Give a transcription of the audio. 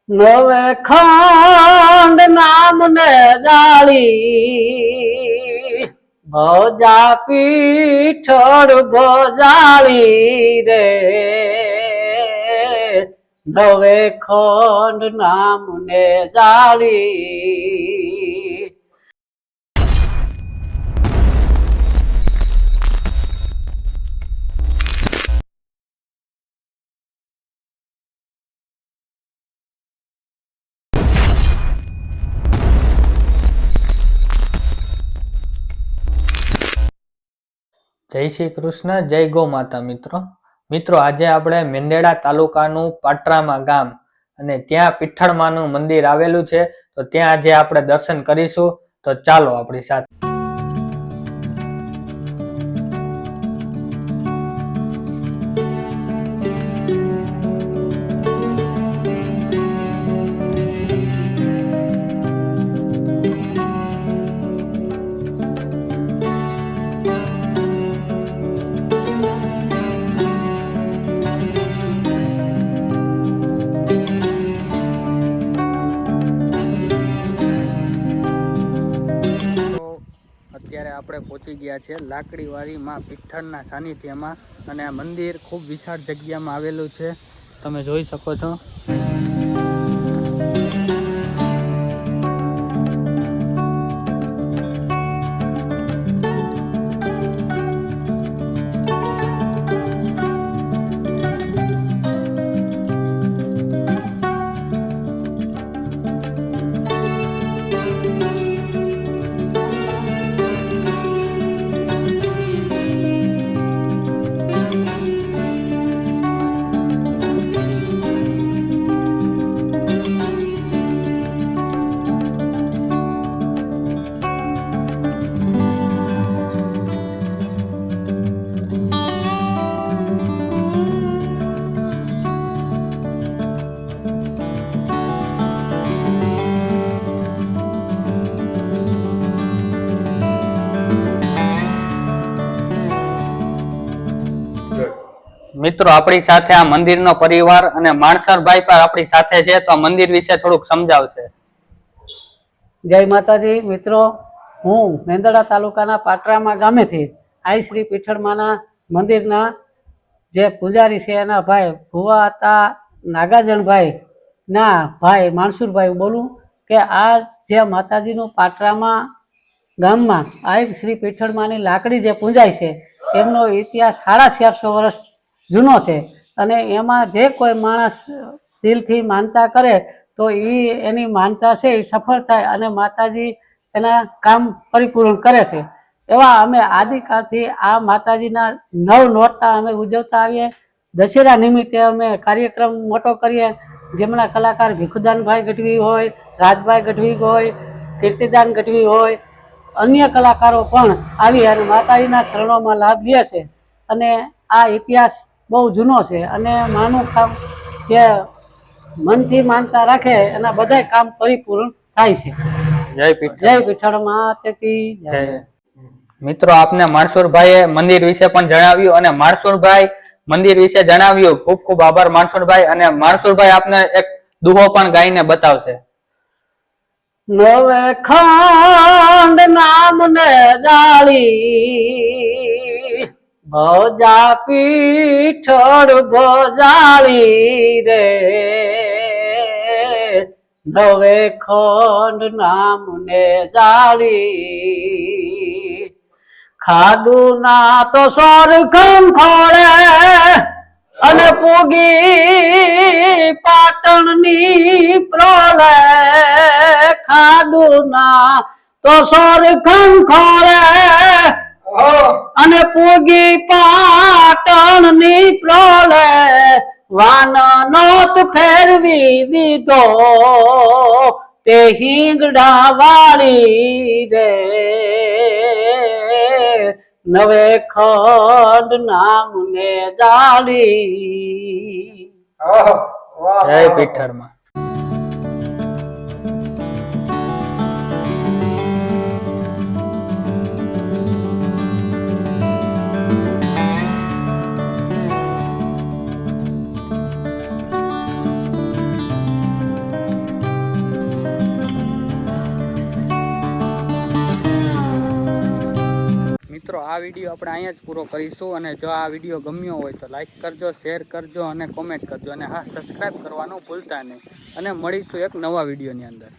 નવે ખંડ નામને જાળી ભોજા પીઠળ ભોજાળી રે નવે ખંડ નામને જાળી। જય શ્રી કૃષ્ણ, જય ગૌ માતા। મિત્રો આજે આપણે મેંદરડા તાલુકાનું પાટરામાં ગામ અને ત્યાં પીઠળમાનું મંદિર આવેલું છે, તો ત્યાં આજે આપણે દર્શન કરીશું। તો ચાલો આપણી સાથે। અત્યારે આપણે પહોંચી ગયા છે લાકડીવાળી માં પીઠળના સાનિધ્યમાં અને આ મંદિર ખૂબ વિશાળ જગ્યામાં આવેલું છે, તમે જોઈ શકો છો। મિત્રો આપણી સાથે આ મંદિરનો પરિવાર અને માણસરભાઈ પણ આપણી સાથે છે, તો આ મંદિર વિશે થોડુંક સમજાવશે। જય માતાજી મિત્રો, હું મેંદરડા તાલુકાના પાટરામાં ગામેથી આઈ શ્રી પીઠળમાના મંદિરના જે પૂજારી છે એના ભાઈ ભુવાતા નાગાજણભાઈ ના ભાઈ માણસુરભાઈ બોલું કે આ જે માતાજીનું પાટરામાં ગામમાં આઈ શ્રી પીઠળમાની લાકડી જે પૂજાય છે એમનો ઇતિહાસ 450 વર્ષ જૂનો છે અને એમાં જે કોઈ માણસ દિલથી માનતા કરે તો એની માનતા છે એ સફળ થાય અને માતાજી એના કામ પરિપૂર્ણ કરે છે। એવા અમે આદિકાળથી આ માતાજીના 9 નોરતા અમે ઉજવતા આવીએ। દશેરા નિમિત્તે અમે કાર્યક્રમ મોટો કરીએ, જેમના કલાકાર ભીખુદાનભાઈ ગઢવી હોય, રાજભાઈ ગઢવી હોય, કીર્તિદાન ગઢવી હોય, અન્ય કલાકારો પણ આવી અને માતાજીના શરણોમાં લાભ લે છે અને આ ઇતિહાસ બહુ જૂનો છે અને માનું કામ જે મનથી માનતા રાખે એના બધા કામ પરિપૂર્ણ થાય છે। જય પીઠળ માતા કી જય। મિત્રો આપને માણસુરભાઈએ મંદિર વિશે પણ જણાવ્યું અને માણસુરભાઈ મંદિર વિશે જણાવ્યું, ખૂબ ખૂબ આભાર માણસુરભાઈ। અને માણસુરભાઈ આપને એક દુહો પણ ગાઈને બતાવશે। નવે ખંડ નામને જાળી ભોજા પીઠળ ભોજાળી રે નવે ખંડ નામને જાળી ખાડું ના તો સરખમ ખોળે અને પૂગી પાટણની પ્રોલે ખાડું ના તો સરખમ ખોળે અને પૂગી પાટણની પ્રોલે વાનનોત ફેરવી દીધો તે હિંગડા વાળી રે નવે ખંડ નામને જાળી। જય પીઠળમાં। મિત્રો આ વિડીયો આપણે અહીંયા જ પૂરો કરીશું અને જો આ વિડીયો ગમ્યો હોય તો લાઈક કરજો, શેર કરજો અને કોમેન્ટ કરજો અને હા સબસ્ક્રાઈબ કરવાનું ભૂલતા નહીં અને મળીશું એક નવા વિડીયોની અંદર.